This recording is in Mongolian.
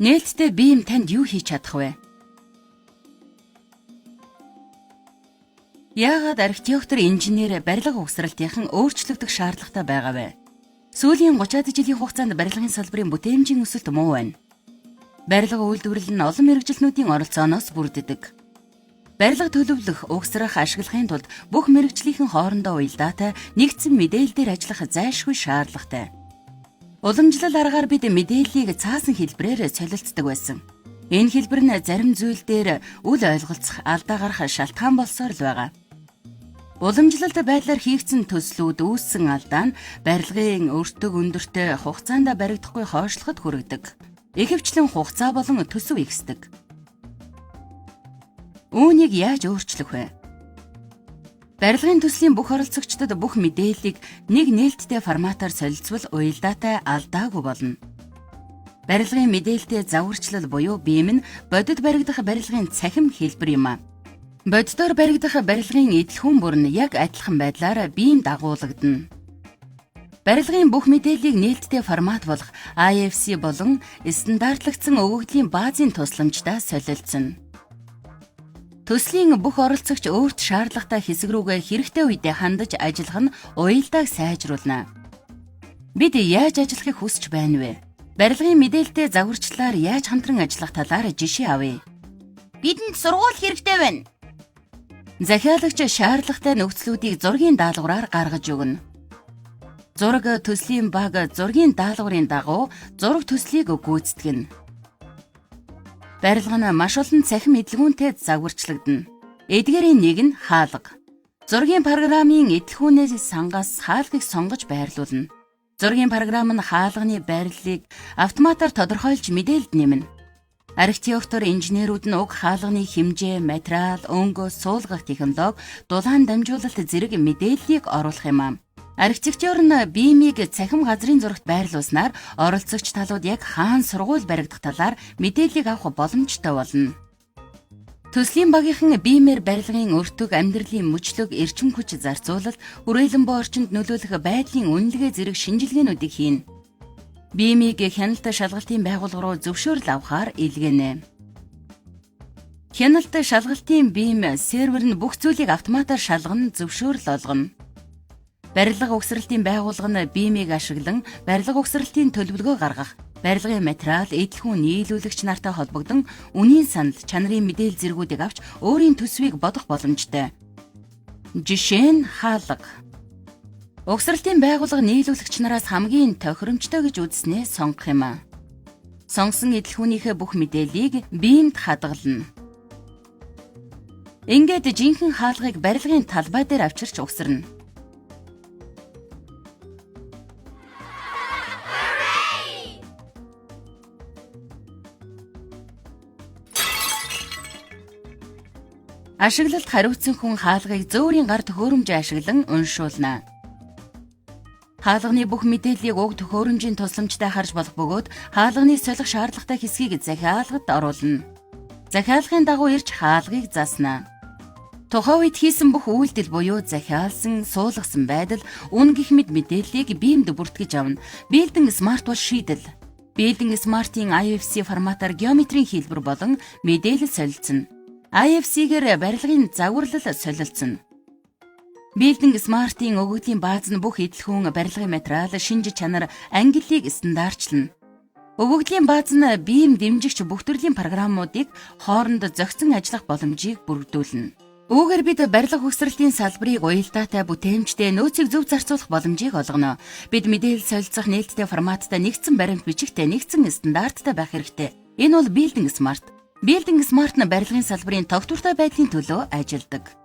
Нээлттэй бием танд юу хийж чадах вэ? Яагаад архитектор, инженер, барилга угсралтынхан өөрчлөгдөх шаардлагатай байгаа вэ? Сүүлийн 30-аад жилийн хугацаанд барилгын салбарын бүтээмжийн өсөлт муу байна. Барилга үйлдвэрлэл нь олон мэргэжилтнүүдийн оролцооноос бүрддэг. Барилга төлөвлөх, угсрах, ашиглахын тулд бүх мэргэжлийн хоорондоо уялдаатай нэгдсэн мэдээлэлээр ажиллах зайлшгүй шаардлагатай. Уламжлал аргаар бид мэдээллийг цаасан хэлбэрээр солилцдог байсан. Энэ хэлбэр нь зарим зүйл дээр үл ойлголцох, алдаа гарах шалтгаан болсоор л байгаа. Уламжлалт байдлаар хийгдсэн төслүүд үүссэн алдаа нь барилгын өртөг өндөртэй хугацаанд баригдахгүй хойшлоход хүргэдэг. Ихэвчлэн хугацаа болон төсөв ихсдэг. Үүнийг яаж өөрчлөх вэ? Барилгын төслийн бүх оролцогчдод бүх мэдээллийг нэг нээлттэй форматаар солилцвол уялдаатай алдаагүй болно. Барилгын мэдээлэлтэй загварчлал буюу бием нь бодит баригдах барилгын цахим хэлбэр юм а. Бодитоор баригдах барилгын эдлхүүн бүр нь яг адилхан байдлаар бием дагуулгадана. Барилгын бүх мэдээллийг нээлттэй формат болох IFC болон стандартлагдсан өгөгдлийн баазын тусламжтай солилцно. Төслийн бүх оролцогч өөрт шаардлагатай хэсэг рүүгээ хэрэгтэй үедээ хандаж ажиллах нь уялдааг сайжруулна. Бид яаж ажиллахыг хүсэж байна вэ? Барилгын мэдээлэлтэй загварчлалаар яаж хамтран ажиллах талаар жишээ авъя. Бидэнд сургууль хэрэгтэй байна. Захиалагч шаардлагатай нөхцлүүдийг зургийн даалгавраар гаргаж өгнө. Зураг төслийн баг зургийн даалгаврын дагуу зураг төслийг гүйцэтгэнэ. Барилга нь маш олон цахим эдлгүүнтэй загварчлагдана. Эдгээрийн нэг нь хаалга. Зургийн программын эдлхүүнээс сангаас хаалгыг сонгож байрлуулна. Зургийн программ нь хаалганы байрлалыг автоматар тодорхойлж мэдээлэлд нэмнэ. Архитектор, инженерүүд нь уг хаалганы хэмжээ, материал, өнгө, суулгах технологи, дулаан дамжуулалт зэрэг мэдээллийг оруулах юм аа. Архитектор нь биемийг цахим газрын зурагт байрлуулснаар оролцогч талууд яг хаана сургууль баригдах талаар мэдээллийг авах боломжтой болно. Төслийн багийнхан биемээр барилгын өртөг, амьдралын мөчлөг, эрчим хүч зарцуулалт, хүрээлэн буй орчинд нөлөөлөх байдлын үнэлгээ зэрэг шинжилгээнүүдийг хийнэ. Биемийг хяналт шалгалтын байгууллага руу зөвшөөрөл авахаар илгээнэ. Хяналт шалгалтын бием сервер нь бүх зүйлийг автоматар шалган зөвшөөрөл олгоно. Барилга угсралтын байгууллага нь биемийг ашиглан барилга угсралтын төлөвлөгөө гаргах, барилгын материал, эдлхүүн нийлүүлэгч нартай холбогдсон үнийн санал, чанарын мэдээлэл зэргүүдийг авч өөрийн төсвийг бодох боломжтой. Жишээ нь хаалга. Угсралтын байгууллага нийлүүлэгч нараас хамгийн тохиромжтой гэж үзснээ сонгох юм а. Сонгосон эдлхүүнийхээ бүх мэдээллийг биемд хадгална. Ингээд жинхэнэ хаалгыг барилгын талбай дээр авчирч угсарна. Ашиглалт хариуцсан хүн хаалгыг зөөврийн гар төхөөрөмжөөр ашиглан уншуулна. Хаалганы бүх мэдээллийг уг төхөөрөмжийн тусламжтай харж болох бөгөөд хаалганы солих шаардлагатай хэсгийг захиалгад оруулна. Захиалгын дагуу ирж хаалгыг заасна. Тухайн үед хийсэн бүх үйлдэл буюу захиалсан, суулгасан байдал, үн гэх мэт мэдээллийг биемд бүртгэж авна. Building Smart бол шийдэл. Building Smart-ийн IFC форматаар геометрийн хэлбэр болон мэдээлэл солилцно. IFC-гээр барилгын загварлал солилцно. Building Smart-ийн өгөгдлийн бааз нь бүх эдлхүүн, барилгын материал, шинж чанар, ангиллыг стандартчлна. Өгөгдлийн бааз нь бием дэмжигч бүх төрлийн программуудыг хооронд зохицон ажиллах боломжийг бүрдүүлнэ. Үүгээр бид барилга угсралтын салбарыг уялдаатай, бүтээмжтэй, нөөцийг зөв зарцуулах боломжийг олгоно. Бид мэдээлэл солилцох нээлттэй форматтай, нэгдсэн баримт бичигтэй, нэгдсэн стандарттай байх хэрэгтэй. Энэ бол Building Smart. Building Smart нь барилгын салбарын тогтвортой байдлын төлөө ажилладаг.